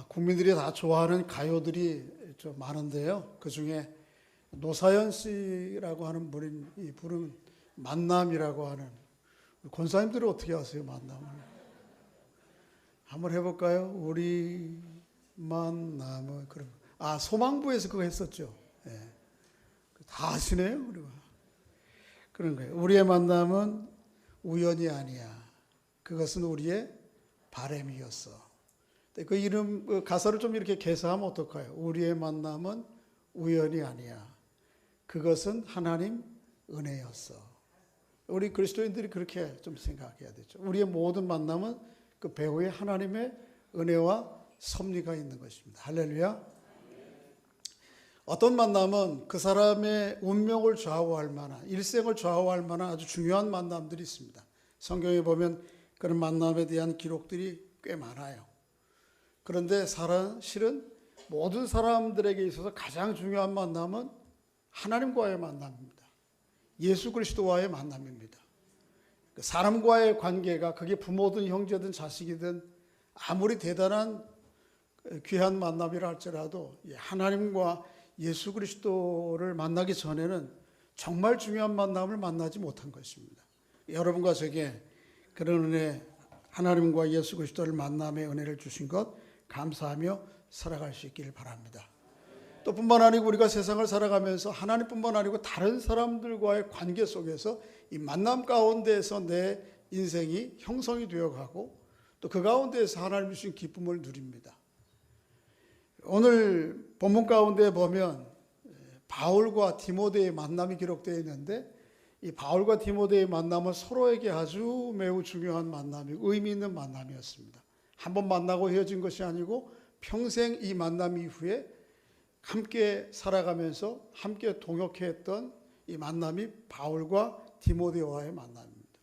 국민들이 다 좋아하는 가요들이 좀 많은데요. 그 중에 노사연 씨라고 하는 분이 부른 만남이라고 하는, 권사님들은 어떻게 아세요, 만남을? 한번 해볼까요? 우리 만남은 그런 거. 소망부에서 그거 했었죠. 예. 다 아시네요, 우리가. 그런 거예요. 우리의 만남은 우연이 아니야. 그것은 우리의 바람이었어. 그 이름, 그 가사를 좀 이렇게 개사하면 어떨까요? 우리의 만남은 우연이 아니야. 그것은 하나님 은혜였어. 우리 그리스도인들이 그렇게 좀 생각해야 되죠. 우리의 모든 만남은 그 배후에 하나님의 은혜와 섭리가 있는 것입니다. 할렐루야. 어떤 만남은 그 사람의 운명을 좌우할 만한, 일생을 좌우할 만한 아주 중요한 만남들이 있습니다. 성경에 보면 그런 만남에 대한 기록들이 꽤 많아요. 그런데 실은 모든 사람들에게 있어서 가장 중요한 만남은 하나님과의 만남입니다. 예수 그리스도와의 만남입니다. 사람과의 관계가, 그게 부모든 형제든 자식이든 아무리 대단한 귀한 만남이라 할지라도 하나님과 예수 그리스도를 만나기 전에는 정말 중요한 만남을 만나지 못한 것입니다. 여러분과 저에게 그런 은혜, 하나님과 예수 그리스도를 만남의 은혜를 주신 것 감사하며 살아갈 수 있기를 바랍니다. 또 뿐만 아니고 우리가 세상을 살아가면서 하나님뿐만 아니고 다른 사람들과의 관계 속에서 이 만남 가운데에서 내 인생이 형성이 되어가고 또 그 가운데에서 하나님이 주신 기쁨을 누립니다. 오늘 본문 가운데 보면 바울과 디모데의 만남이 기록되어 있는데, 이 바울과 디모데의 만남은 서로에게 아주 매우 중요한 만남이고 의미 있는 만남이었습니다. 한번 만나고 헤어진 것이 아니고 평생 이 만남 이후에 함께 살아가면서 함께 동역했던 이 만남이 바울과 디모데와의 만남입니다.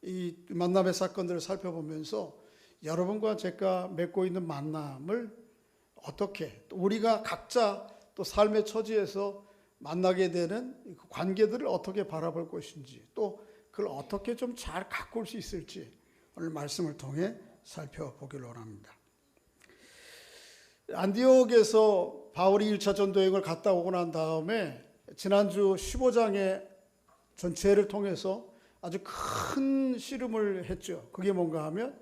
이 만남의 사건들을 살펴보면서 여러분과 제가 맺고 있는 만남을 어떻게, 또 우리가 각자 또 삶의 처지에서 만나게 되는 그 관계들을 어떻게 바라볼 것인지, 또 그걸 어떻게 좀 잘 가꿀 수 있을지 오늘 말씀을 통해 살펴보기를 원합니다. 안디옥에서 바울이 1차 전도여행을 갔다 오고 난 다음에 지난주 15장의 전체를 통해서 아주 큰 씨름을 했죠. 그게 뭔가 하면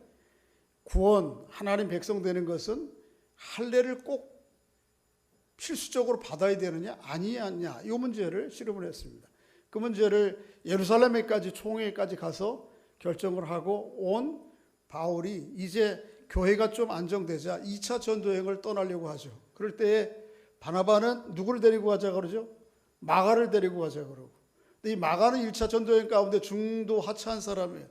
구원, 하나님 백성 되는 것은 할례를 꼭 필수적으로 받아야 되느냐 아니냐, 이 문제를 씨름을 했습니다. 그 문제를 예루살렘에까지 총회까지 가서 결정을 하고 온 바울이 이제 교회가 좀 안정되자 2차 전도여행을 떠나려고 하죠. 그럴 때에 바나바는 누구를 데리고 가자 그러죠? 마가를 데리고 가자 그러고. 근데 이 마가는 1차 전도여행 가운데 중도 하차한 사람이에요.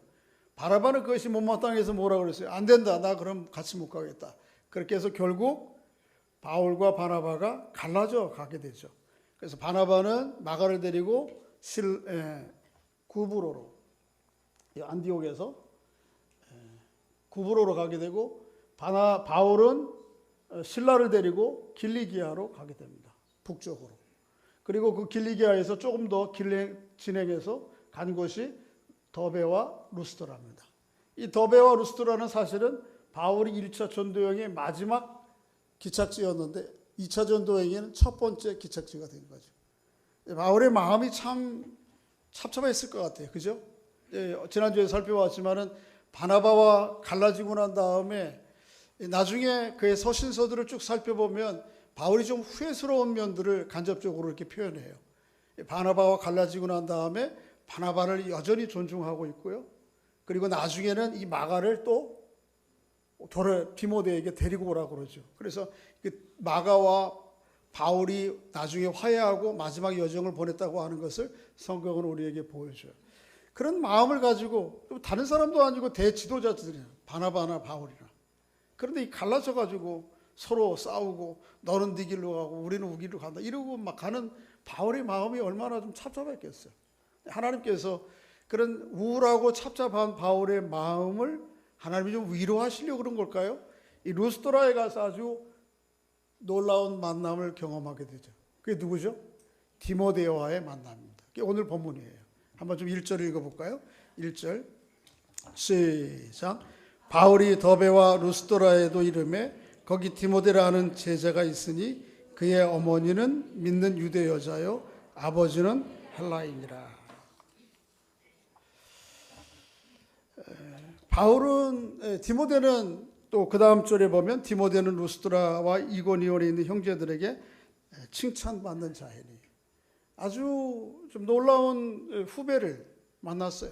바나바는 그것이 못마땅해서 뭐라 그랬어요? 안 된다, 나 그럼 같이 못 가겠다. 그렇게 해서 결국 바울과 바나바가 갈라져 가게 되죠. 그래서 바나바는 마가를 데리고 구브로로, 안디옥에서 구브로로 가게 되고, 바울은 실라를 데리고 길리기아로 가게 됩니다. 북쪽으로. 그리고 그 길리기아에서 조금 더 진행해서 간 곳이 더베와 루스드라입니다. 이 더베와 루스드라는 사실은 바울이 1차 전도여행의 마지막 기착지였는데 2차 전도여행에는 첫 번째 기착지가 된 거죠. 바울의 마음이 참 찹찹했을 것 같아요. 그죠? 지난주에 살펴봤지만은 바나바와 갈라지고 난 다음에 나중에 그의 서신서들을 쭉 살펴보면 바울이 좀 후회스러운 면들을 간접적으로 이렇게 표현해요. 바나바와 갈라지고 난 다음에 바나바를 여전히 존중하고 있고요. 그리고 나중에는 이 마가를 또 디모데에게 데리고 오라고 그러죠. 그래서 마가와 바울이 나중에 화해하고 마지막 여정을 보냈다고 하는 것을 성경은 우리에게 보여줘요. 그런 마음을 가지고 다른 사람도 아니고 대지도자들이에요. 바나바나 바울이나. 그런데 이 갈라져 가지고 서로 싸우고 너는 네 길로 가고 우리는 우리 길로 간다 이러고 막 가는 바울의 마음이 얼마나 좀 찹찹했겠어요. 하나님께서 그런 우울하고 찹찹한 바울의 마음을 하나님이 좀 위로하시려고 그런 걸까요? 이 루스드라에 가서 아주 놀라운 만남을 경험하게 되죠. 그게 누구죠? 디모데와의 만남입니다. 그게 오늘 본문이에요. 한번 좀 1절 읽어볼까요? 1절 시작. 바울이 더베와 루스드라에도 이르매 거기 디모데라는 제자가 있으니 그의 어머니는 믿는 유대 여자요 아버지는 헬라인이라. 바울은 디모데는 또 그 다음 절에 보면 디모데는 루스드라와 이고니온에 있는 형제들에게 칭찬받는 자이니 아주 좀 놀라운 후배를 만났어요.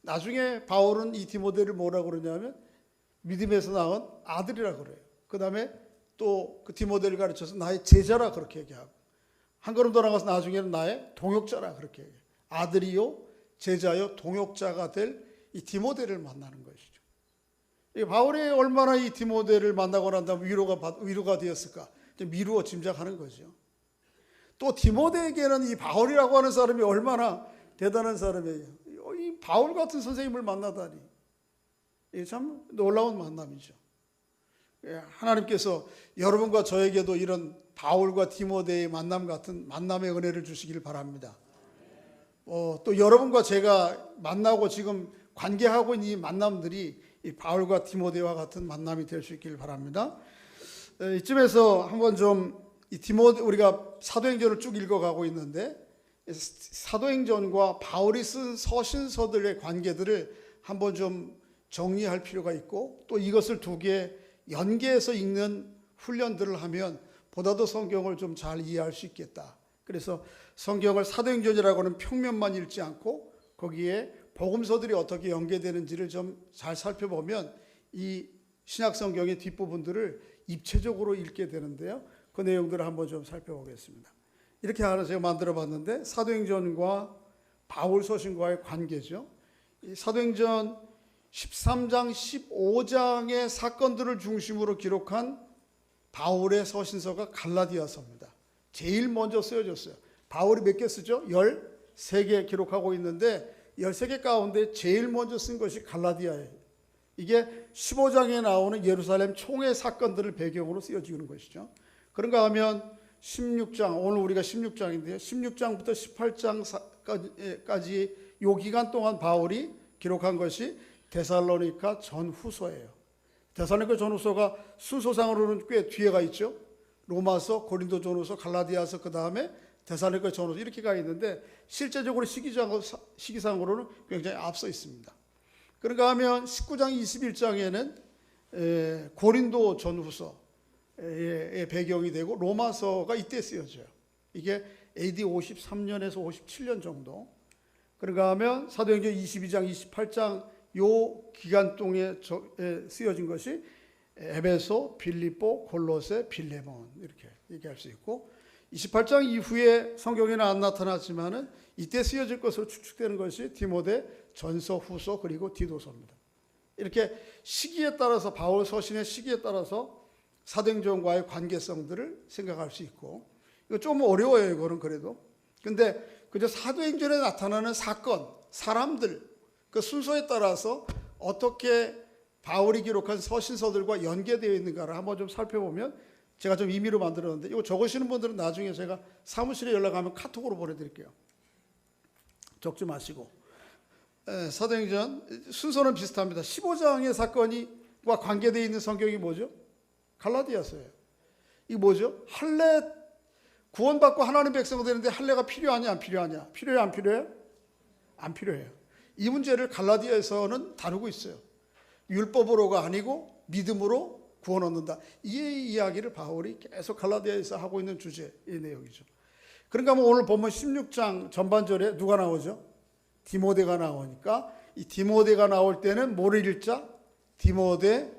나중에 바울은 이 디모데를 뭐라고 그러냐면 믿음에서 낳은 아들이라 그래요. 그 다음에 또 그 디모데를 가르쳐서 나의 제자라 그렇게 얘기하고 한 걸음 더 나가서 나중에는 나의 동역자라 그렇게 얘기해요. 아들이요 제자요 동역자가 될 이 디모데를 만나는 것이죠. 바울이 얼마나 이 디모데를 만나고 난 다음에 위로가 되었을까 미루어 짐작하는 거죠. 또 디모데에게는 이 바울이라고 하는 사람이 얼마나 대단한 사람이에요. 이 바울 같은 선생님을 만나다니 참 놀라운 만남이죠. 하나님께서 여러분과 저에게도 이런 바울과 디모데의 만남 같은 만남의 은혜를 주시길 바랍니다. 또 여러분과 제가 만나고 지금 관계하고 있는 이 만남들이 이 바울과 디모데와 같은 만남이 될 수 있길 바랍니다. 이쯤에서 한번 좀 이 디모데 우리가 사도행전을 쭉 읽어가고 있는데 사도행전과 바울이 쓴 서신서들의 관계들을 한번 좀 정리할 필요가 있고 또 이것을 두 개 연계해서 읽는 훈련들을 하면 보다 더 성경을 좀 잘 이해할 수 있겠다. 그래서 성경을 사도행전이라고 하는 평면만 읽지 않고 거기에 복음서들이 어떻게 연계되는지를 좀 잘 살펴보면 이 신약 성경의 뒷부분들을 입체적으로 읽게 되는데요. 그 내용들을 한번 좀 살펴보겠습니다. 이렇게 하나 제가 만들어 봤는데 사도행전과 바울 서신과의 관계죠. 이 사도행전 13장 15장의 사건들을 중심으로 기록한 바울의 서신서가 갈라디아서입니다. 제일 먼저 쓰여졌어요. 바울이 몇 개 쓰죠? 13개 기록하고 있는데 13개 가운데 제일 먼저 쓴 것이 갈라디아예요. 이게 15장에 나오는 예루살렘 총회 사건들을 배경으로 쓰여지는 것이죠. 그런가 하면 16장, 오늘 우리가 16장인데요. 16장부터 18장까지 요 기간 동안 바울이 기록한 것이 데살로니가 전후서예요. 데살로니가 전후서가 순서상으로는 꽤 뒤에가 있죠. 로마서, 고린도 전후서, 갈라디아서, 그 다음에 데살로니가 전후서 이렇게 가 있는데 실제적으로 시기상으로는 굉장히 앞서 있습니다. 그런가 하면 19장 21장에는 고린도 전후서의 배경이 되고 로마서가 이때 쓰여져요. 이게 AD 53년에서 57년 정도. 그런가 하면 사도행전 22장 28장 요 기간 동에 쓰여진 것이 에베소, 빌립보, 골로새, 빌레몬 이렇게 얘기할 수 있고 28장 이후에 성경에는 안 나타났지만은 이때 쓰여질 것으로 추측되는 것이 디모데, 전서, 후서 그리고 디도서입니다. 이렇게 시기에 따라서 바울 서신의 시기에 따라서 사도행전과의 관계성들을 생각할 수 있고 이거 좀 어려워요. 이거는 그래도. 근데 그저 사도행전에 나타나는 사건, 사람들 그 순서에 따라서 어떻게 바울이 기록한 서신서들과 연계되어 있는가를 한번 좀 살펴보면 제가 좀 임의로 만들었는데 이거 적으시는 분들은 나중에 제가 사무실에 연락하면 카톡으로 보내드릴게요. 적지 마시고. 사도행전 순서는 비슷합니다. 15장의 사건과 관계되어 있는 성경이 뭐죠? 갈라디아서예요. 이게 뭐죠? 할례 구원받고 하나님 백성 되는데 할례가 필요하냐 안 필요하냐? 필요해 안 필요해요? 안 필요해요. 이 문제를 갈라디아에서는 다루고 있어요. 율법으로가 아니고 믿음으로 구원 얻는다. 이 이야기를 바울이 계속 갈라디아에서 하고 있는 주제의 내용이죠. 그러니까 오늘 보면 16장 전반절에 누가 나오죠? 디모데가 나오니까 이 디모데가 나올 때는 뭐를 읽자? 디모데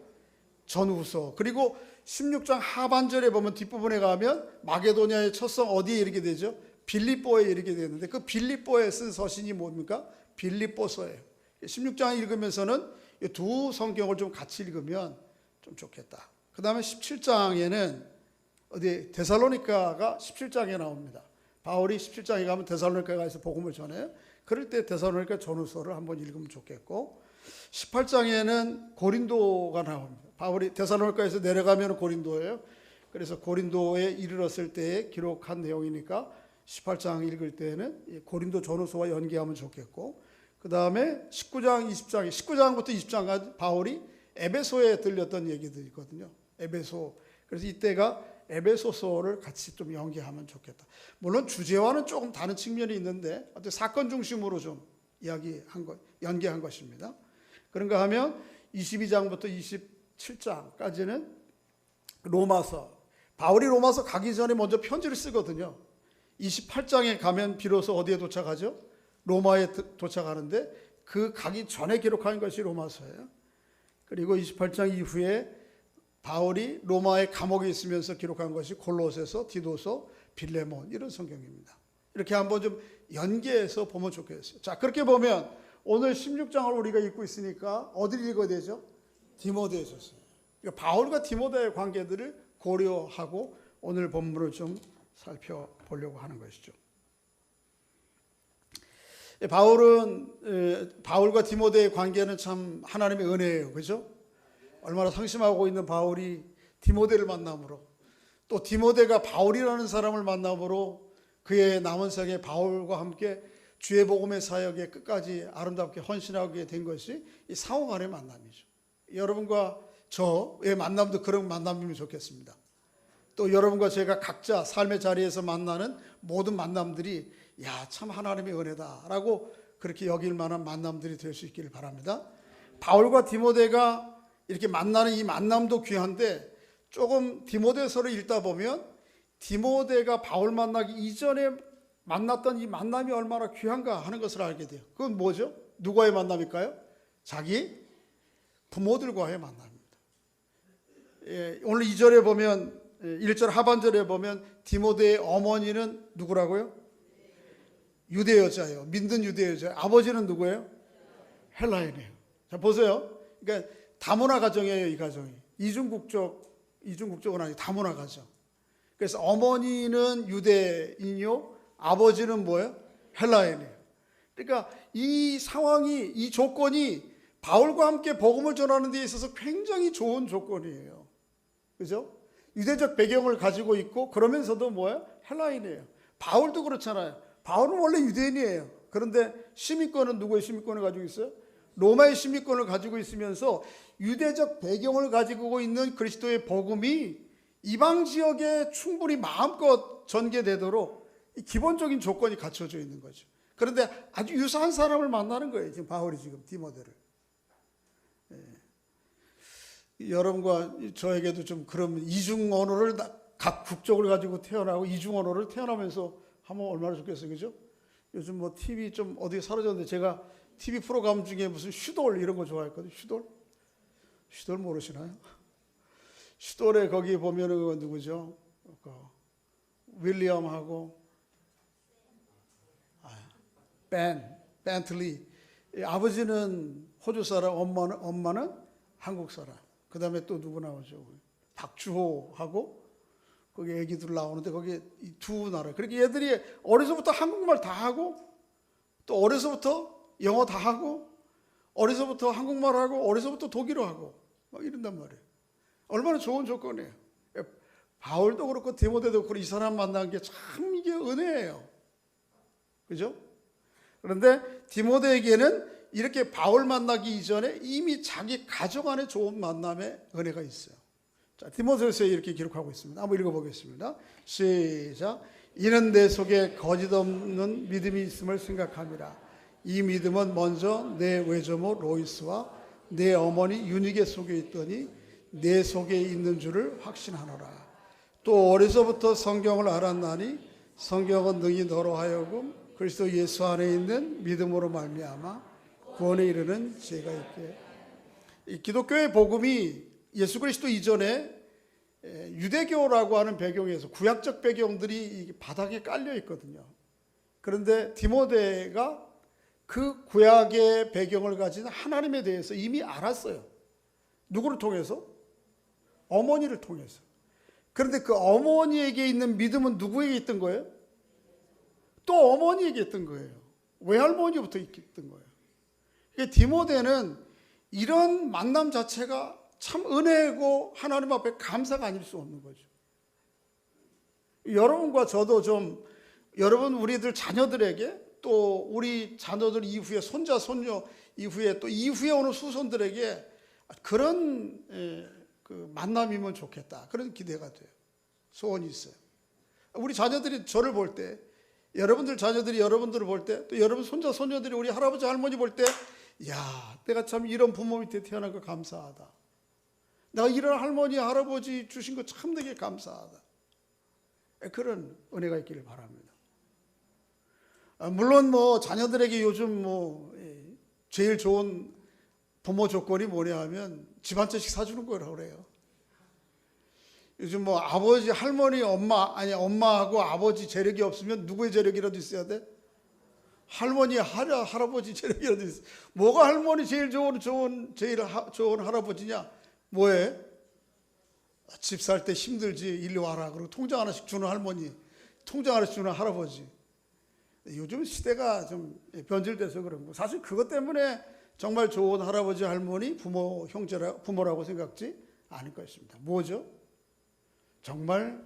전후서. 그리고 16장 하반절에 보면 뒷부분에 가면 마게도냐의 첫성 어디에 이르게 되죠? 빌립보에 이르게 되는데 그 빌립보에 쓴 서신이 뭡니까? 빌립보서예요. 16장 읽으면서는 이 두 성경을 좀 같이 읽으면 좀 좋겠다. 그 다음에 17장에는 어디 데살로니가가 17장에 나옵니다. 바울이 17장에 가면 데살로니가에 가서 복음을 전해요. 그럴 때 데살로니가 전후서를 한번 읽으면 좋겠고 18장에는 고린도가 나옵니다. 바울이 데살로니가에서 내려가면 고린도예요. 그래서 고린도에 이르렀을 때에 기록한 내용이니까 18장 읽을 때는 고린도 전후서와 연계하면 좋겠고 그 다음에 19장 20장에 19장부터 20장까지 바울이 에베소에 들렸던 얘기들이 있거든요. 에베소. 그래서 이때가 에베소서를 같이 좀 연계하면 좋겠다. 물론 주제와는 조금 다른 측면이 있는데 어떤 사건 중심으로 좀 연계한 것입니다. 그런가 하면 22장부터 27장까지는 로마서, 바울이 로마서 가기 전에 먼저 편지를 쓰거든요. 28장에 가면 비로소 어디에 도착하죠? 로마에 도착하는데 그 가기 전에 기록한 것이 로마서예요. 그리고 28장 이후에 바울이 로마의 감옥에 있으면서 기록한 것이 골로새서, 디도서, 빌레몬 이런 성경입니다. 이렇게 한번 좀 연계해서 보면 좋겠어요. 자, 그렇게 보면 오늘 16장을 우리가 읽고 있으니까 어디를 읽어야 되죠? 디모데후서였어요. 그러니까 바울과 디모데의 관계들을 고려하고 오늘 본문을 좀 살펴보려고 하는 것이죠. 바울과 디모데의 관계는 참 하나님의 은혜예요. 그죠? 얼마나 상심하고 있는 바울이 디모데를 만남으로, 또 디모데가 바울이라는 사람을 만남으로 그의 남은 생에 바울과 함께 주의 복음의 사역에 끝까지 아름답게 헌신하게 된 것이 이 상호 간의 만남이죠. 여러분과 저의 만남도 그런 만남이면 좋겠습니다. 또 여러분과 제가 각자 삶의 자리에서 만나는 모든 만남들이 참 하나님의 은혜다라고 그렇게 여길 만한 만남들이 될 수 있기를 바랍니다. 바울과 디모데가 이렇게 만나는 이 만남도 귀한데, 조금 디모데서를 읽다 보면 디모데가 바울 만나기 이전에 만났던 이 만남이 얼마나 귀한가 하는 것을 알게 돼요. 그건 뭐죠? 누구와의 만남일까요? 자기 부모들과의 만남입니다. 오늘 2절에 보면, 1절 하반절에 보면 디모데의 어머니는 누구라고요? 유대 여자예요. 믿는 유대 여자. 아버지는 누구예요? 헬라인이에요. 자, 보세요. 그러니까 다문화 가정이에요, 이 가정이. 이중국적은 아니고 다문화 가정. 그래서 어머니는 유대인이요, 아버지는 뭐예요? 헬라인이에요. 그러니까 이 상황이, 이 조건이 바울과 함께 복음을 전하는 데 있어서 굉장히 좋은 조건이에요. 그죠? 유대적 배경을 가지고 있고 그러면서도 뭐예요? 헬라인이에요. 바울도 그렇잖아요. 바울은 원래 유대인이에요. 그런데 시민권은 누구의 시민권을 가지고 있어요? 로마의 시민권을 가지고 있으면서 유대적 배경을 가지고 있는 그리스도의 복음이 이방 지역에 충분히 마음껏 전개되도록 기본적인 조건이 갖춰져 있는 거죠. 그런데 아주 유사한 사람을 만나는 거예요. 지금 바울이 지금 디모데를. 여러분과 저에게도 좀 그런 이중 언어를 각 국적을 가지고 태어나고 이중 언어를 태어나면서 하면 얼마나 좋겠어요, 그죠? 요즘 뭐 TV 좀 어디에 사라졌는데 제가 TV 프로그램 중에 무슨 슈돌 이런 거 좋아했거든요. 슈돌 모르시나요? 슈돌에 거기 보면은 그거 누구죠? 윌리엄하고 벤틀리. 아버지는 호주 사람, 엄마는 한국 사람. 그 다음에 또 누구 나오죠? 박주호하고 거기 애기들 나오는데 거기 이 두 나라. 그렇게 얘들이 어려서부터 한국말 다 하고, 또 어려서부터 영어 다 하고, 어려서부터 한국말 하고, 어려서부터 독일어 하고 막 이런단 말이에요. 얼마나 좋은 조건이에요. 바울도 그렇고 디모데도 그렇고 이 사람 만난 게 참 이게 은혜예요. 그죠? 그런데 디모데에게는 이렇게 바울 만나기 이전에 이미 자기 가정 안에 좋은 만남의 은혜가 있어요. 자, 디모데후서에 이렇게 기록하고 있습니다. 한번 읽어보겠습니다. 시작. 이는 내 속에 거짓 없는 믿음이 있음을 생각합니다. 이 믿음은 먼저 내 외조모 로이스와 내 어머니 유니게 속에 있더니 내 속에 있는 줄을 확신하노라. 또 어려서부터 성경을 알았나니 성경은 능히 너로 하여금 그리스도 예수 안에 있는 믿음으로 말미암아 구원에 이르는 죄가 있게. 이 기독교의 복음이 예수 그리스도 이전에 유대교라고 하는 배경에서 구약적 배경들이 바닥에 깔려 있거든요. 그런데 디모데가 그 구약의 배경을 가진 하나님에 대해서 이미 알았어요. 누구를 통해서? 어머니를 통해서. 그런데 그 어머니에게 있는 믿음은 누구에게 있던 거예요? 또 어머니에게 있던 거예요. 외할머니부터 있던 거예요. 디모데는 이런 만남 자체가 참 은혜고 하나님 앞에 감사가 아닐 수 없는 거죠. 여러분과 저도 좀, 여러분 우리들 자녀들에게, 또 우리 자녀들 이후에 손자 손녀 이후에 또 이후에 오는 후손들에게 그런 그 만남이면 좋겠다. 그런 기대가 돼요. 소원이 있어요. 우리 자녀들이 저를 볼 때, 여러분들 자녀들이 여러분들을 볼 때, 또 여러분 손자 손녀들이 우리 할아버지 할머니 볼 때, 야, 내가 참 이런 부모 밑에 태어난 거 감사하다. 내가 이런 할머니 할아버지 주신 거 참 되게 감사하다. 그런 은혜가 있기를 바랍니다. 물론 뭐 자녀들에게 요즘 뭐 제일 좋은 부모 조건이 뭐냐 하면 집 한 채씩 사주는 거라고 그래요. 요즘 뭐 아버지, 할머니, 엄마하고 아버지 재력이 없으면 누구의 재력이라도 있어야 돼? 할머니, 할아버지 재력이라도 있어. 뭐가 할머니 제일 좋은 할아버지냐? 뭐해? 집 살 때 힘들지, 일로 와라. 그리고 통장 하나씩 주는 할머니, 통장 하나씩 주는 할아버지. 요즘 시대가 좀 변질돼서 그런 거. 사실 그것 때문에 정말 좋은 할아버지, 할머니, 부모, 부모라고 생각지 않을 것입니다. 뭐죠? 정말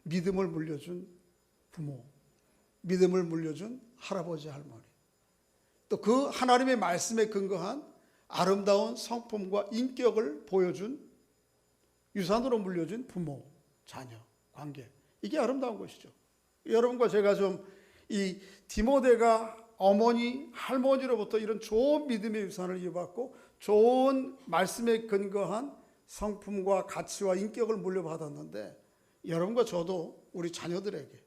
믿음을 물려준 부모, 믿음을 물려준 할아버지, 할머니, 또 그 하나님의 말씀에 근거한 아름다운 성품과 인격을 보여준 유산으로 물려준 부모, 자녀, 관계, 이게 아름다운 것이죠. 여러분과 제가 좀 이 디모데가 어머니, 할머니로부터 이런 좋은 믿음의 유산을 이어받고 좋은 말씀에 근거한 성품과 가치와 인격을 물려받았는데, 여러분과 저도 우리 자녀들에게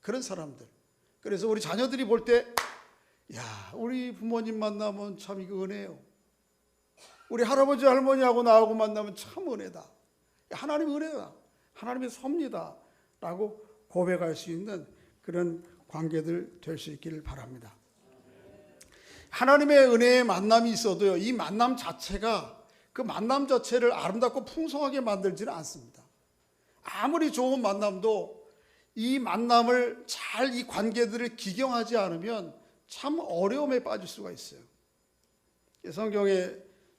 그런 사람들, 그래서 우리 자녀들이 볼 때, 야, 우리 부모님 만나면 참 이거 은혜요. 우리 할아버지 할머니하고 나하고 만나면 참 은혜다. 하나님의 은혜다. 하나님의 섭니다. 라고 고백할 수 있는 그런 관계들 될 수 있기를 바랍니다. 하나님의 은혜의 만남이 있어도요, 이 만남 자체가 그 만남 자체를 아름답고 풍성하게 만들지는 않습니다. 아무리 좋은 만남도 이 만남을 잘, 이 관계들을 기경하지 않으면 참 어려움에 빠질 수가 있어요. 성경에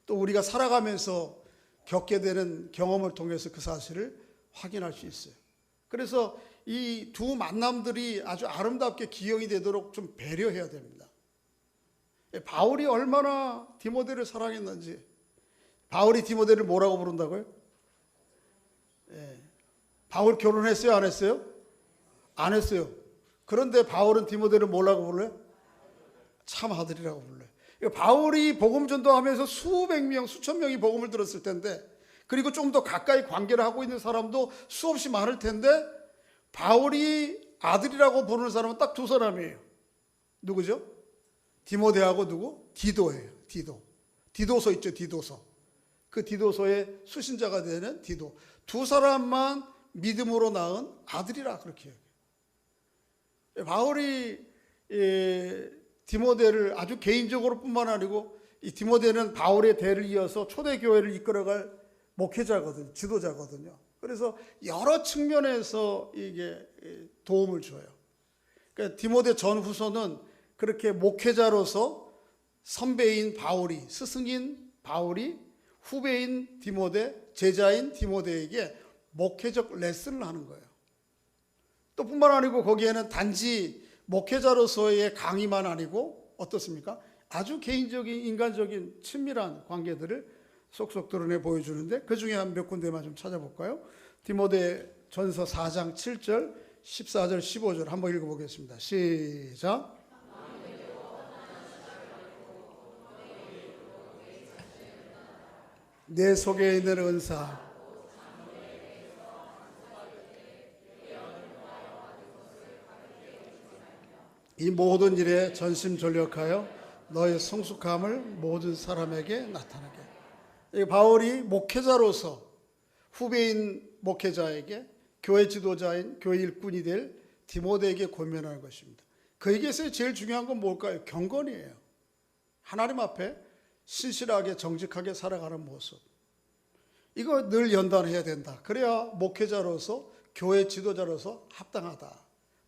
또 우리가 살아가면서 겪게 되는 경험을 통해서 그 사실을 확인할 수 있어요. 그래서 이 두 만남들이 아주 아름답게 기용이 되도록 좀 배려해야 됩니다. 바울이 얼마나 디모데를 사랑했는지. 바울이 디모데를 뭐라고 부른다고요? 바울 결혼했어요? 안 했어요? 안 했어요. 그런데 바울은 디모데를 뭐라고 불러요? 참 아들이라고 불러요. 바울이 복음 전도하면서 수백 명, 수천 명이 복음을 들었을 텐데, 그리고 좀 더 가까이 관계를 하고 있는 사람도 수없이 많을 텐데, 바울이 아들이라고 부르는 사람은 딱 두 사람이에요. 누구죠? 디모데하고 누구? 디도예요. 디도서 있죠, 디도서. 그 디도서의 수신자가 되는 디도. 두 사람만 믿음으로 낳은 아들이라 그렇게 해요. 바울이 디모데를 아주 개인적으로 뿐만 아니고, 이 디모데는 바울의 대를 이어서 초대교회를 이끌어갈 목회자거든요. 지도자거든요. 그래서 여러 측면에서 이게 도움을 줘요. 그러니까 디모데 전후서는 그렇게 목회자로서 선배인 바울이, 스승인 바울이 후배인 디모데, 제자인 디모데에게 목회적 레슨을 하는 거예요. 또 뿐만 아니고 거기에는 단지 목회자로서의 강의만 아니고 어떻습니까? 아주 개인적인, 인간적인 친밀한 관계들을 속속 드러내 보여주는데, 그 중에 한 몇 군데만 좀 찾아볼까요? 디모데 전서 4장 7절, 14절, 15절 한번 읽어보겠습니다. 시작. 내 속에 있는 은사, 이 모든 일에 전심전력하여 너의 성숙함을 모든 사람에게 나타나게. 바울이 목회자로서 후배인 목회자에게, 교회 지도자인 교회 일꾼이 될 디모데에게 권면하는 것입니다. 그에게서 제일 중요한 건 뭘까요? 경건이에요. 하나님 앞에 신실하게 정직하게 살아가는 모습. 이거 늘 연단해야 된다. 그래야 목회자로서, 교회 지도자로서 합당하다.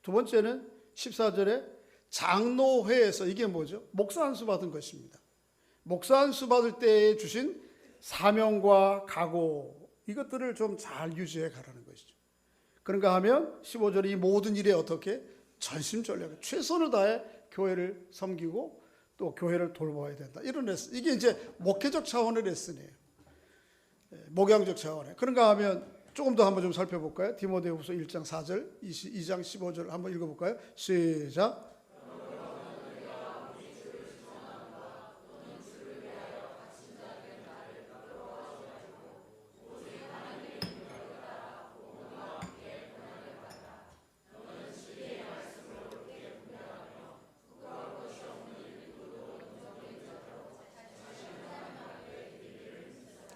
두 번째는 14절에 장로회에서, 이게 뭐죠? 목사 안수 받은 것입니다. 목사 안수 받을 때에 주신 사명과 각오, 이것들을 좀 잘 유지해 가라는 것이죠. 그런가 하면 15절에 이 모든 일에 어떻게 전심전력, 최선을 다해 교회를 섬기고 또 교회를 돌봐야 된다. 이런 레슨. 이게 이제 목회적 차원의 레슨이에요. 목양적 차원에. 그런가 하면 조금 더 한번 좀 살펴볼까요? 디모데후서 1장 4절, 2장 15절 한번 읽어볼까요? 시작.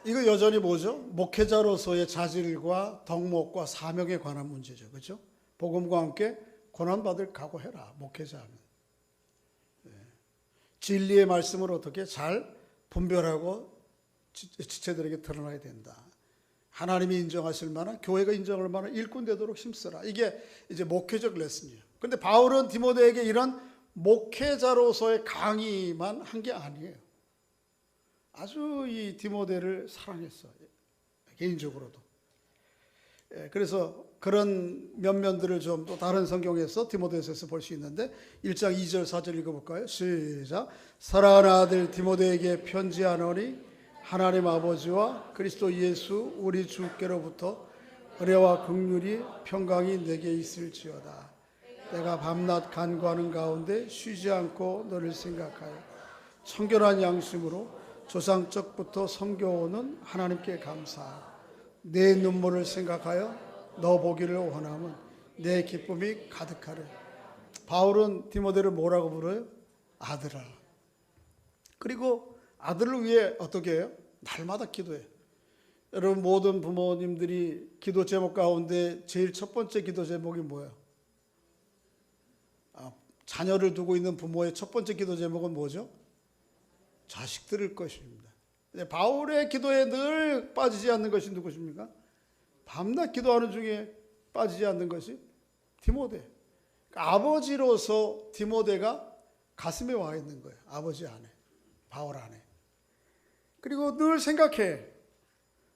이거 여전히 뭐죠? 목회자로서의 자질과 덕목과 사명에 관한 문제죠. 그렇죠? 복음과 함께 고난받을 각오해라. 목회자하면. 진리의 말씀을 어떻게 잘 분별하고 지체들에게 드러나야 된다. 하나님이 인정하실 만한, 교회가 인정할 만한 일꾼 되도록 힘쓰라. 이게 이제 목회적 레슨이에요. 근데 바울은 디모데에게 이런 목회자로서의 강의만 한 게 아니에요. 아주 이 디모데를 사랑했어요. 개인적으로도. 그래서 그런 면면들을 좀 또 다른 성경에서 디모데에서 볼 수 있는데 1장 2절 4절 읽어볼까요? 시작. 사랑하는 아들 디모데에게 편지하노니 하나님 아버지와 그리스도 예수 우리 주께로부터 은혜와 긍휼이 평강이 내게 있을지어다. 내가 밤낮 간구하는 가운데 쉬지 않고 너를 생각하여 청결한 양심으로 조상적부터 섬겨오는 하나님께 감사하고 내 눈물을 생각하여 너 보기를 원하면 내 기쁨이 가득하려. 바울은 디모데를 뭐라고 불러요? 아들아. 그리고 아들을 위해 어떻게 해요? 날마다 기도해요. 여러분 모든 부모님들이 기도 제목 가운데 제일 첫 번째 기도 제목이 뭐예요? 자녀를 두고 있는 부모의 첫 번째 기도 제목은 뭐죠? 자식들일 것입니다. 바울의 기도에 늘 빠지지 않는 것이 누구십니까? 밤낮 기도하는 중에 빠지지 않는 것이 디모데. 아버지로서 디모데가 가슴에 와 있는 거예요. 아버지 안에, 바울 안에. 그리고 늘 생각해.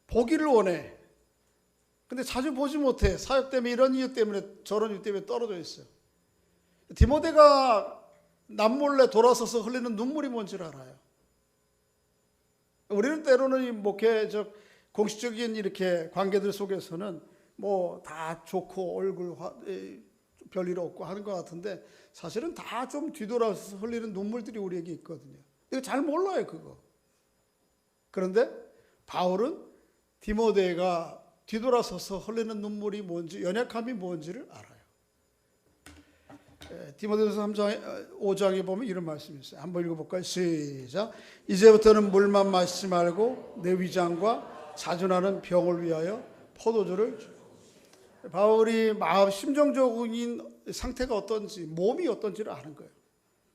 보기를 원해. 근데 자주 보지 못해. 사역 때문에 이런 이유 때문에 저런 이유 때문에 떨어져 있어요. 디모데가 남몰래 돌아서서 흘리는 눈물이 뭔지를 알아요. 우리는 때로는 이 목회적 공식적인 이렇게 관계들 속에서는 뭐 다 좋고 얼굴 별일 없고 하는 것 같은데 사실은 다 좀 뒤돌아서 흘리는 눈물들이 우리에게 있거든요. 이거 잘 몰라요, 그거. 그런데 바울은 디모데가 뒤돌아서서 흘리는 눈물이 뭔지, 연약함이 뭔지를 알아요. 디모데후서 3장 5장에 보면 이런 말씀이 있어요. 한번 읽어볼까요? 시작. 이제부터는 물만 마시지 말고 내 위장과 자주 나는 병을 위하여 포도주를 주. 바울이 마음 심정적인 상태가 어떤지, 몸이 어떤지를 아는 거예요.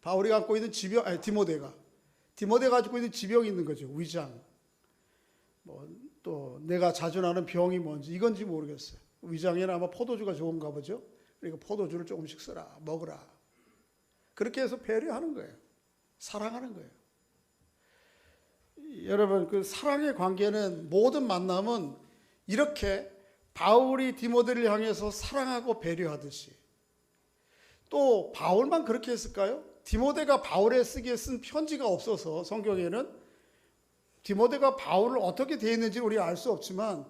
바울이 갖고 있는 지병, 디모데가 가지고 있는 지병이 있는 거죠. 위장. 또 내가 자주 나는 병이 뭔지 이건지 모르겠어요. 위장에는 아마 포도주가 좋은가 보죠. 그러니까 포도주를 조금씩 써라, 먹으라. 그렇게 해서 배려하는 거예요. 사랑하는 거예요. 여러분, 그 사랑의 관계는 모든 만남은 이렇게 바울이 디모데를 향해서 사랑하고 배려하듯이, 또 바울만 그렇게 했을까요? 디모데가 바울에 쓰기에 쓴 편지가 없어서 성경에는 디모데가 바울을 어떻게 대했는지 우리가 알 수 없지만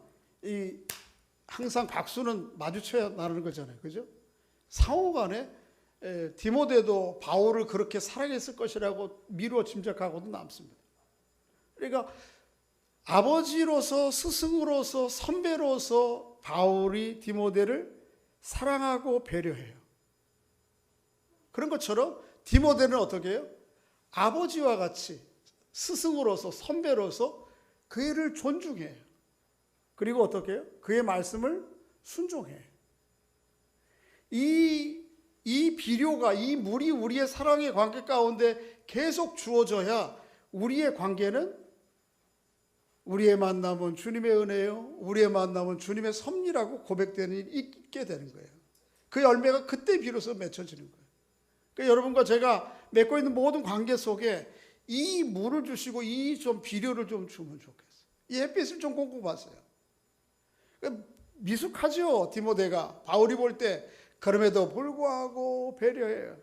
항상 박수는 마주쳐야 나는 거잖아요. 그죠? 상호간에 디모데도 바울을 그렇게 사랑했을 것이라고 미루어 짐작하고도 남습니다. 그러니까 아버지로서, 스승으로서, 선배로서 바울이 디모데를 사랑하고 배려해요. 그런 것처럼 디모데는 어떻게 해요? 아버지와 같이 스승으로서, 선배로서 그를 존중해요. 그리고 어떻게 해요? 그의 말씀을 순종해요. 이 비료가, 이 물이 우리의 사랑의 관계 가운데 계속 주어져야 우리의 관계는, 우리의 만남은 주님의 은혜요, 우리의 만남은 주님의 섭리라고 고백되는 일이 있게 되는 거예요. 그 열매가 그때 비로소 맺혀지는 거예요. 그러니까 여러분과 제가 맺고 있는 모든 관계 속에 이 물을 주시고 이 좀 비료를 좀 주면 좋겠어요. 이 햇빛을 좀 꼼꼼하세요. 미숙하죠, 디모데가. 바울이 볼 때 그럼에도 불구하고 배려해요.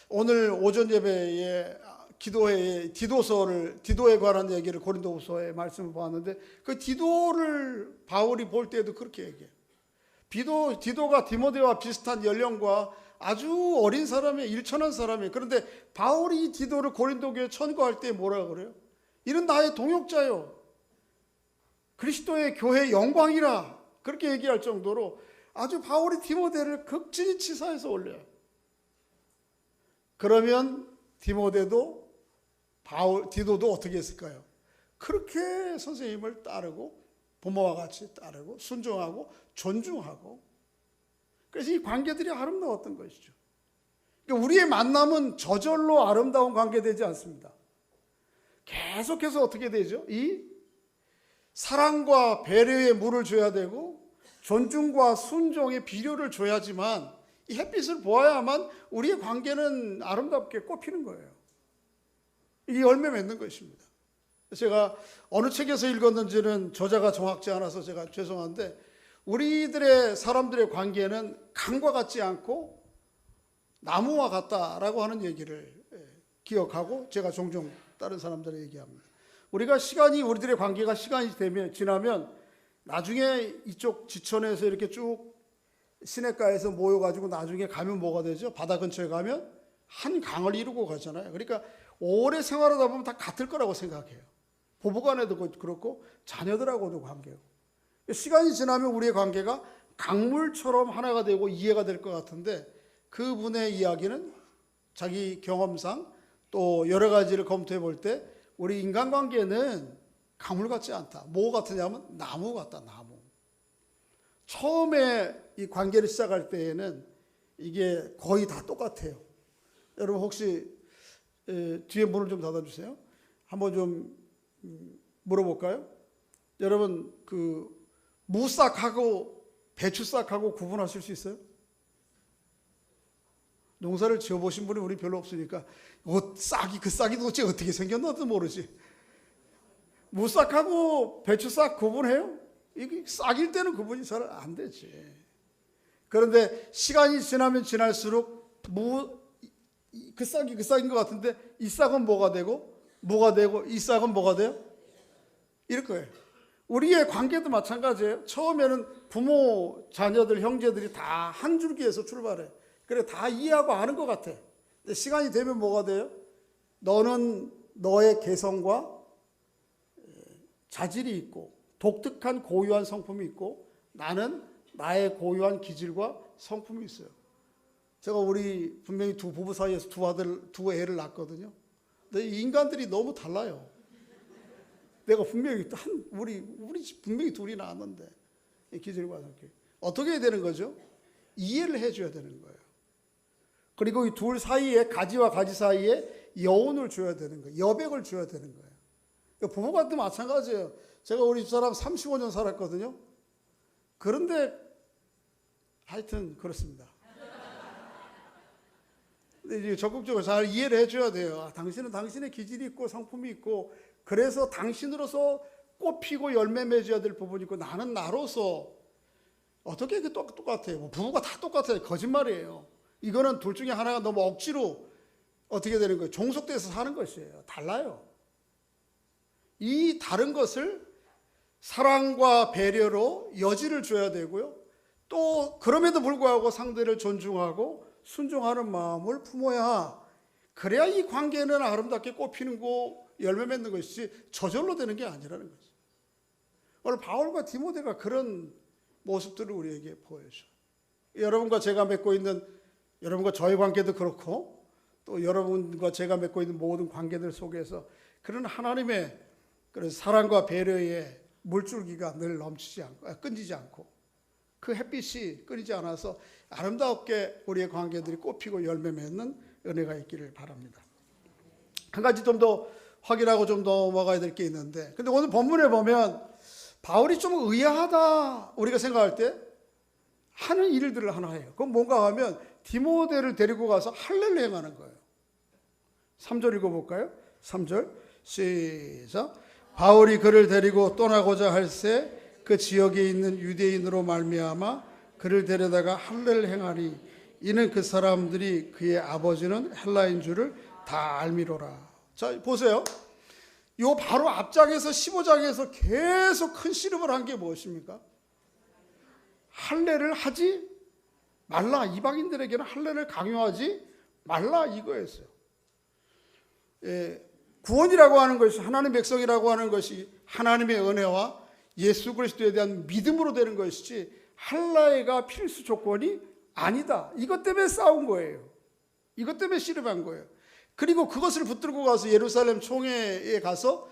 오늘 오전 예배에 디도에 관한 얘기를 고린도후서에 말씀을 보았는데 그 디도를 바울이 볼 때도 그렇게 얘기해요. 디도가 디모데와 비슷한 연령과 아주 어린 사람이에요. 일천한 사람이에요. 그런데 바울이 이 디도를 고린도 교회에 천거할 때 뭐라 그래요? 이는 나의 동역자요, 그리스도의 교회의 영광이라, 그렇게 얘기할 정도로 아주 바울이 디모데를 극진히 치사해서 올려요. 그러면 디도도 어떻게 했을까요? 그렇게 선생님을 따르고 부모와 같이 따르고 순종하고 존중하고, 그래서 이 관계들이 아름다웠던 것이죠. 그러니까 우리의 만남은 저절로 아름다운 관계 되지 않습니다. 계속해서 어떻게 되죠? 이 사랑과 배려의 물을 줘야 되고 존중과 순종의 비료를 줘야지만, 이 햇빛을 보아야만 우리의 관계는 아름답게 꽃피는 거예요. 이게 열매 맺는 것입니다. 제가 어느 책에서 읽었는지는 저자가 정확지 않아서 제가 죄송한데, 우리들의 사람들의 관계는 강과 같지 않고 나무와 같다라고 하는 얘기를 기억하고 제가 종종 다른 사람들에게 얘기합니다. 우리들의 관계가 시간이 지나면 나중에 이쪽 지천에서 이렇게 쭉 시냇가에서 모여가지고 나중에 가면 뭐가 되죠? 바다 근처에 가면 한 강을 이루고 가잖아요. 그러니까 오래 생활하다 보면 다 같을 거라고 생각해요. 부부간에도 그렇고 자녀들하고도 관계고. 시간이 지나면 우리의 관계가 강물처럼 하나가 되고 이해가 될 것 같은데, 그분의 이야기는 자기 경험상 또 여러 가지를 검토해 볼 때 우리 인간관계는 강물 같지 않다. 뭐 같으냐면 나무 같다. 나무. 처음에 이 관계를 시작할 때에는 이게 거의 다 똑같아요. 여러분 혹시 뒤에 문을 좀 닫아주세요. 한번 좀 물어볼까요? 여러분 무싹하고 배추싹하고 구분하실 수 있어요? 농사를 지어보신 분이 우리 별로 없으니까 그 싹이 도대체 어떻게 생겼나도 모르지. 무싹하고 배추싹 구분해요? 이게 싹일 때는 구분이 잘 안 되지. 그런데 시간이 지나면 지날수록 그 싹인 것 같은데 이 싹은 뭐가 되고 이 싹은 뭐가 돼요? 이럴 거예요. 우리의 관계도 마찬가지예요. 처음에는 부모, 자녀들, 형제들이 다 한 줄기에서 출발해. 그래 다 이해하고 아는 것 같아. 근데 시간이 되면 뭐가 돼요? 너는 너의 개성과 자질이 있고 독특한 고유한 성품이 있고, 나는 나의 고유한 기질과 성품이 있어요. 제가 분명히 두 부부 사이에서 두 애를 낳았거든요. 근데 인간들이 너무 달라요. 내가 분명히 우리 집 분명히 둘이 낳았는데, 기질과 성격 어떻게 해야 되는 거죠? 이해를 해줘야 되는 거예요. 그리고 이 둘 사이에, 가지와 가지 사이에 여운을 줘야 되는 거예요. 여백을 줘야 되는 거예요. 그러니까 부부간도 마찬가지예요. 제가 우리 집사람 35년 살았거든요. 그런데 하여튼 그렇습니다. 근데 이제 적극적으로 잘 이해를 해줘야 돼요. 당신은 당신의 기질이 있고 성품이 있고, 그래서 당신으로서 꽃피고 열매 맺어야 될 부분이 있고, 나는 나로서 어떻게 이게 똑같아요? 부부가 다 똑같아요. 거짓말이에요. 이거는 둘 중에 하나가 너무 억지로 어떻게 되는 거예요? 종속돼서 사는 것이에요. 달라요. 이 다른 것을 사랑과 배려로 여지를 줘야 되고요. 또 그럼에도 불구하고 상대를 존중하고 순종하는 마음을 품어야, 그래야 이 관계는 아름답게 꽃피는 거, 열매 맺는 것이지 저절로 되는 게 아니라는 거죠. 오늘 바울과 디모데가 그런 모습들을 우리에게 보여줘. 여러분과 저의 관계도 그렇고, 또 여러분과 제가 맺고 있는 모든 관계들 속에서 그런 하나님의 그런 사랑과 배려의 물줄기가 늘 끊이지 않고, 그 햇빛이 끊이지 않아서 아름답게 우리의 관계들이 꽃피고 열매 맺는 은혜가 있기를 바랍니다. 한 가지 좀 더 확인하고 좀 더 넘어가야 될 게 있는데, 근데 오늘 본문에 보면 바울이 좀 의아하다 우리가 생각할 때 하는 일들을 하나 해요. 그건 뭔가 하면 디모데를 데리고 가서 할례를 행하는 거예요. 3절 읽어볼까요? 3절 시작. 바울이 그를 데리고 떠나고자 할새 그 지역에 있는 유대인으로 말미암아 그를 데려다가 할례를 행하니, 이는 그 사람들이 그의 아버지는 헬라인 줄을 다 알미로라. 자, 보세요. 요 바로 앞장에서 15장에서 계속 큰 씨름을 한 게 무엇입니까? 할례를 하지 말라. 이방인들에게는 할례를 강요하지 말라 이거였어요. 구원이라고 하는 것이, 하나님의 백성이라고 하는 것이 하나님의 은혜와 예수 그리스도에 대한 믿음으로 되는 것이지 할례가 필수 조건이 아니다. 이것 때문에 싸운 거예요. 이것 때문에 씨름한 거예요. 그리고 그것을 붙들고 가서 예루살렘 총회에 가서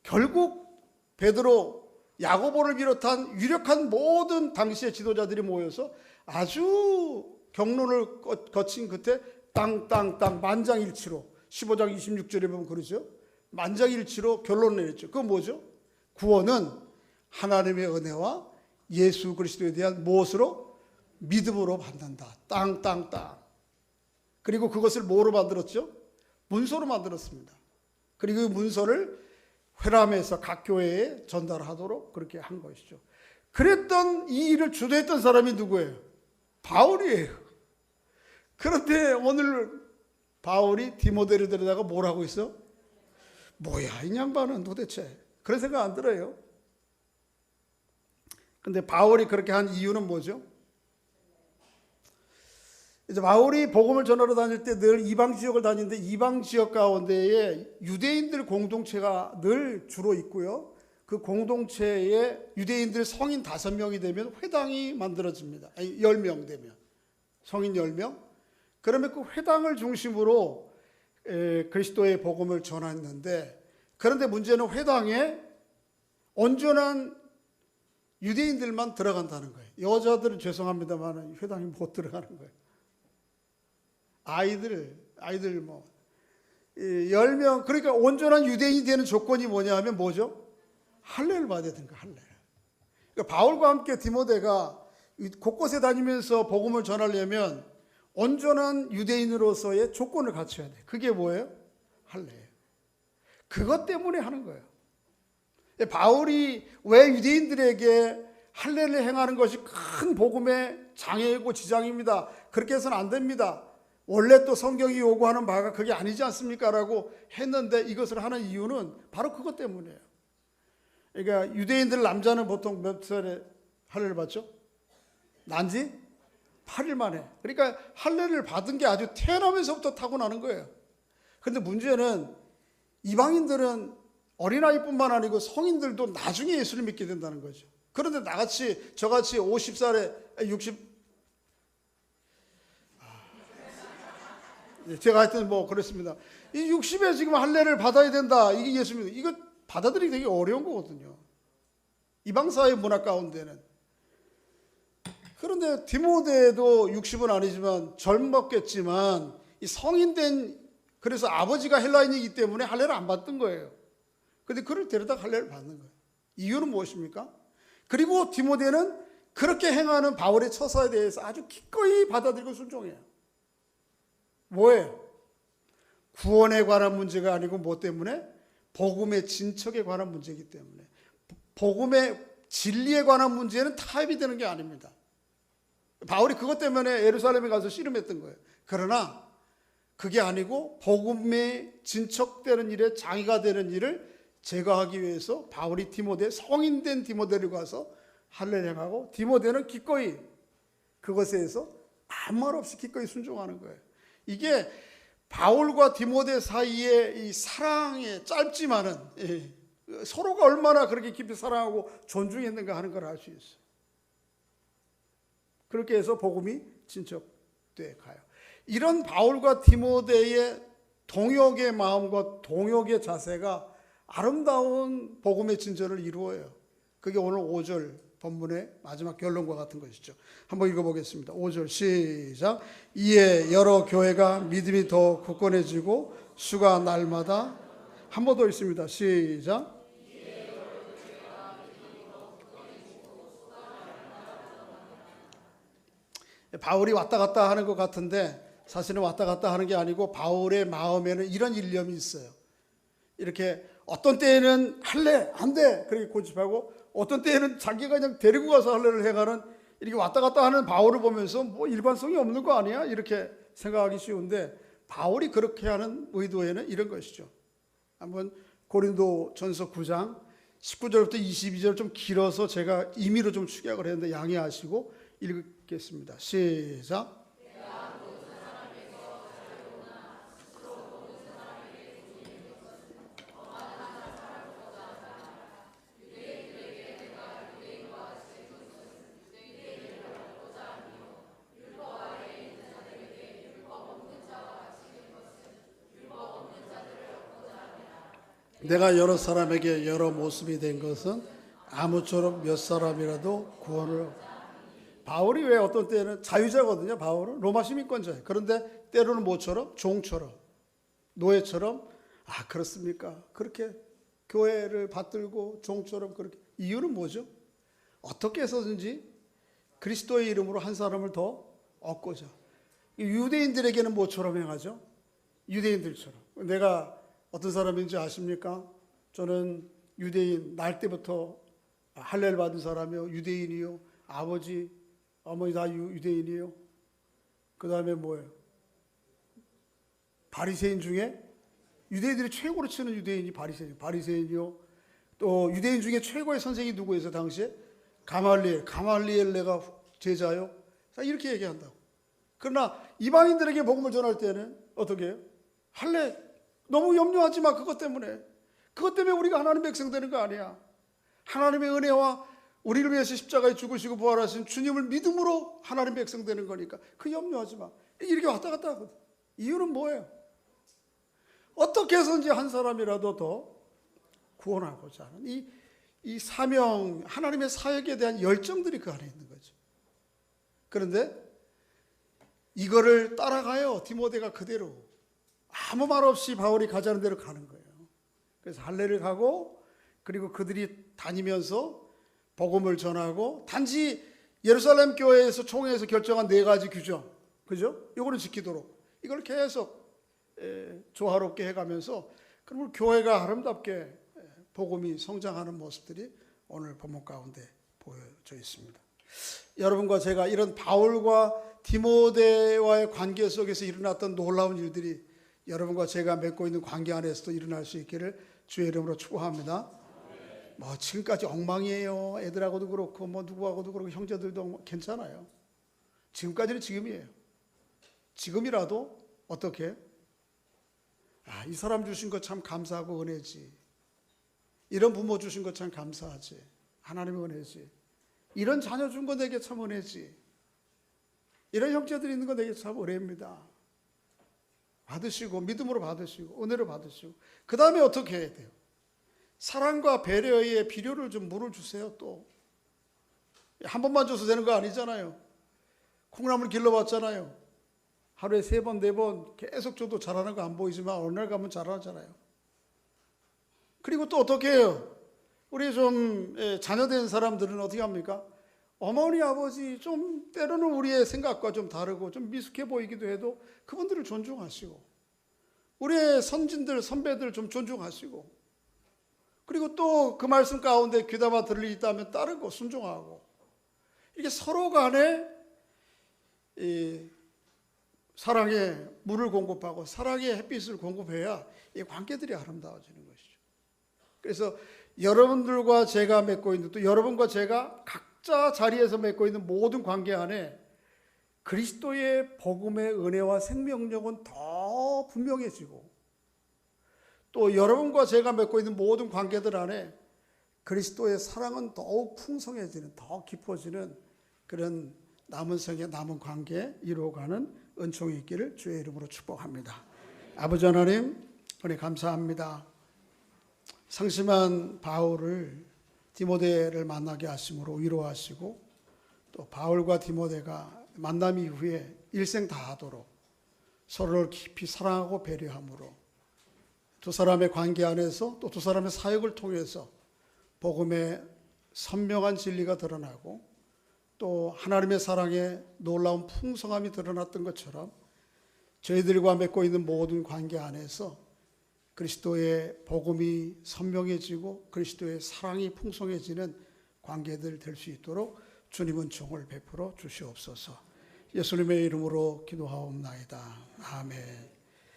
결국 베드로, 야고보를 비롯한 유력한 모든 당시의 지도자들이 모여서 아주 경론을 거친 끝에 땅땅땅 만장일치로, 15장 26절에 보면 그러죠. 만장일치로 결론을 내렸죠. 그건 뭐죠? 구원은 하나님의 은혜와 예수 그리스도에 대한 무엇으로? 믿음으로 받는다. 땅땅땅. 그리고 그것을 뭐로 만들었죠? 문서로 만들었습니다. 그리고 그 문서를 회람해서 각 교회에 전달하도록 그렇게 한 것이죠. 그랬던 이 일을 주도했던 사람이 누구예요? 바울이에요. 그런데 오늘 바울이 디모데를 데려다가 뭘 하고 있어? 뭐야 이 양반은 도대체. 그런 생각 안 들어요. 근데 바울이 그렇게 한 이유는 뭐죠? 이제 바울이 복음을 전하러 다닐 때 늘 이방 지역을 다니는데 이방 지역 가운데에 유대인들 공동체가 늘 주로 있고요. 그 공동체에 유대인들 성인 5명이 되면 회당이 만들어집니다. 아니 10명 되면 성인 10명. 그러면 그 회당을 중심으로 그리스도의 복음을 전했는데, 그런데 문제는 회당에 온전한 유대인들만 들어간다는 거예요. 여자들은 죄송합니다만 회당에 못 들어가는 거예요. 아이들 10명, 그러니까 온전한 유대인이 되는 조건이 뭐냐 하면 뭐죠? 할례를 받아야 되는 거예요. 할례. 그러니까 바울과 함께 디모데가 곳곳에 다니면서 복음을 전하려면 온전한 유대인으로서의 조건을 갖춰야 돼. 그게 뭐예요? 할례예요. 그것 때문에 하는 거예요. 바울이 왜 유대인들에게 할례를 행하는 것이 큰 복음의 장애이고 지장입니다. 그렇게 해서는 안 됩니다. 원래 또 성경이 요구하는 바가 그게 아니지 않습니까? 라고 했는데 이것을 하는 이유는 바로 그것 때문이에요. 그러니까 유대인들 남자는 보통 몇 살에 할례를 받죠? 난지 8일 만에. 그러니까 할례를 받은 게 아주 태어나면서부터 타고나는 거예요. 그런데 문제는 이방인들은 어린아이뿐만 아니고 성인들도 나중에 예수를 믿게 된다는 거죠. 그런데 나같이 저같이 50살에 60 제가 하여튼 뭐 그랬습니다. 이 60에 지금 할례를 받아야 된다. 이게 예수 믿는 이거 받아들이기 되게 어려운 거거든요. 이방사회 문화 가운데는. 그런데 디모데도 60은 아니지만 젊었겠지만 이 성인된, 그래서 아버지가 헬라인이기 때문에 할례를 안 받던 거예요. 그런데 그를 데려다 할례를 받는 거예요. 이유는 무엇입니까? 그리고 디모데는 그렇게 행하는 바울의 처사에 대해서 아주 기꺼이 받아들이고 순종해요. 뭐예요? 구원에 관한 문제가 아니고 뭐 때문에? 복음의 진척에 관한 문제이기 때문에. 복음의 진리에 관한 문제는 타협이 되는 게 아닙니다. 바울이 그것 때문에 예루살렘에 가서 씨름했던 거예요. 그러나 그게 아니고 복음의 진척되는 일에 장애가 되는 일을 제거하기 위해서 바울이 디모데, 성인된 디모데를 가서 할례를 행하고, 디모데는 기꺼이 그것에 대해서 아무 말 없이 기꺼이 순종하는 거예요. 이게 바울과 디모데 사이의 이 사랑의 짧지만은 서로가 얼마나 그렇게 깊이 사랑하고 존중했는가 하는 걸 알 수 있어요. 그렇게 해서 복음이 진척돼 가요. 이런 바울과 디모데의 동역의 마음과 동역의 자세가 아름다운 복음의 진전을 이루어요. 그게 오늘 5절 본문의 마지막 결론과 같은 것이죠. 한번 읽어보겠습니다. 5절 시작. 이에 여러 교회가 믿음이 더 굳건해지고 수가 날마다, 한 번 더 읽습니다. 시작. 바울이 왔다 갔다 하는 것 같은데 사실은 왔다 갔다 하는 게 아니고 바울의 마음에는 이런 일념이 있어요. 이렇게 어떤 때에는 할례 안 돼 그렇게 고집하고, 어떤 때에는 자기가 그냥 데리고 가서 할례를 해가는, 이렇게 왔다 갔다 하는 바울을 보면서 뭐 일관성이 없는 거 아니야? 이렇게 생각하기 쉬운데 바울이 그렇게 하는 의도에는 이런 것이죠. 한번 고린도 전서 9장 19절부터 22절 좀 길어서 제가 임의로 좀 축약을 했는데 양해하시고 읽겠습니다. 시작. 내가 여러 사람에게 여러 모습이 된 것은 아무쪼록 몇 사람이라도 구원을. 바울이 왜 어떤 때는 자유자거든요. 바울은 로마 시민권자예요. 그런데 때로는 뭐처럼? 종처럼, 노예처럼. 아, 그렇습니까? 그렇게 교회를 받들고 종처럼 그렇게. 이유는 뭐죠? 어떻게 해서든지 그리스도의 이름으로 한 사람을 더 얻고자. 유대인들에게는 뭐처럼 행하죠? 유대인들처럼. 내가 어떤 사람인지 아십니까? 저는 유대인, 날 때부터 할례를 받은 사람이요, 유대인이요, 아버지, 어머니 다 유대인이요. 그 다음에 뭐예요? 바리새인 중에 유대인들이 최고로 치는 유대인이 바리새인이요. 또 유대인 중에 최고의 선생이 누구였어요 당시에? 가말리엘 내가 제자요. 이렇게 얘기한다고. 그러나 이방인들에게 복음을 전할 때는 어떻게 해요? 할례 너무 염려하지 마. 그것 때문에 우리가 하나님 백성 되는 거 아니야. 하나님의 은혜와 우리를 위해서 십자가에 죽으시고 부활하신 주님을 믿음으로 하나님 백성 되는 거니까 그 염려하지 마. 이렇게 왔다 갔다 하거든. 이유는 뭐예요? 어떻게 해서든지 한 사람이라도 더 구원하고자 하는 이 사명, 하나님의 사역에 대한 열정들이 그 안에 있는 거죠. 그런데 이거를 따라가요. 디모데가 그대로 아무 말 없이 바울이 가자는 대로 가는 거예요. 그래서 할례를 가고, 그리고 그들이 다니면서 복음을 전하고, 단지 예루살렘 교회에서 총회에서 결정한 4가지 규정, 그죠? 이거는 지키도록 이걸 계속 조화롭게 해가면서, 그러면 교회가 아름답게 복음이 성장하는 모습들이 오늘 본문 가운데 보여져 있습니다. 여러분과 제가 이런 바울과 디모데와의 관계 속에서 일어났던 놀라운 일들이 여러분과 제가 맺고 있는 관계 안에서도 일어날 수 있기를 주의 이름으로 축복합니다. 뭐 지금까지 엉망이에요. 애들하고도 그렇고 뭐 누구하고도 그렇고 형제들도 괜찮아요. 지금까지는 지금이에요. 지금이라도 어떻게? 아, 이 사람 주신 것 참 감사하고 은혜지. 이런 부모 주신 것 참 감사하지. 하나님의 은혜지. 이런 자녀 준 거 내게 참 은혜지. 이런 형제들이 있는 거 내게 참 은혜입니다. 받으시고, 믿음으로 받으시고, 은혜로 받으시고, 그 다음에 어떻게 해야 돼요? 사랑과 배려의 비료를 좀 물을 주세요. 또 한 번만 줘서 되는 거 아니잖아요. 콩나물 길러봤잖아요. 하루에 3번, 4번 계속 줘도 자라는 거 안 보이지만 어느 날 가면 자라잖아요. 그리고 또 어떻게 해요? 우리 좀 자녀된 사람들은 어떻게 합니까? 어머니, 아버지 좀 때로는 우리의 생각과 좀 다르고 좀 미숙해 보이기도 해도 그분들을 존중하시고, 우리의 선진들, 선배들 좀 존중하시고, 그리고 또 그 말씀 가운데 귀담아 들을 일이 있다면 따르고 순종하고, 이렇게 서로 간에 사랑의 물을 공급하고 사랑의 햇빛을 공급해야 이 관계들이 아름다워지는 것이죠. 그래서 여러분들과 제가 맺고 있는, 또 여러분과 제가 각자 자리에서 맺고 있는 모든 관계 안에 그리스도의 복음의 은혜와 생명력은 더 분명해지고, 또 여러분과 제가 맺고 있는 모든 관계들 안에 그리스도의 사랑은 더욱 풍성해지는, 더 깊어지는 그런 남은 생애, 남은 관계 이루어가는 은총이 있기를 주의 이름으로 축복합니다. 아버지 하나님, 은혜 감사합니다. 상심한 바울을, 디모데를 만나게 하심으로 위로하시고, 또 바울과 디모데가 만남 이후에 일생 다하도록 서로를 깊이 사랑하고 배려함으로 두 사람의 관계 안에서, 또 두 사람의 사역을 통해서 복음의 선명한 진리가 드러나고, 또 하나님의 사랑의 놀라운 풍성함이 드러났던 것처럼 저희들과 맺고 있는 모든 관계 안에서 그리스도의 복음이 선명해지고 그리스도의 사랑이 풍성해지는 관계들 될 수 있도록 주님은 은총을 베풀어 주시옵소서. 예수님의 이름으로 기도하옵나이다. 아멘.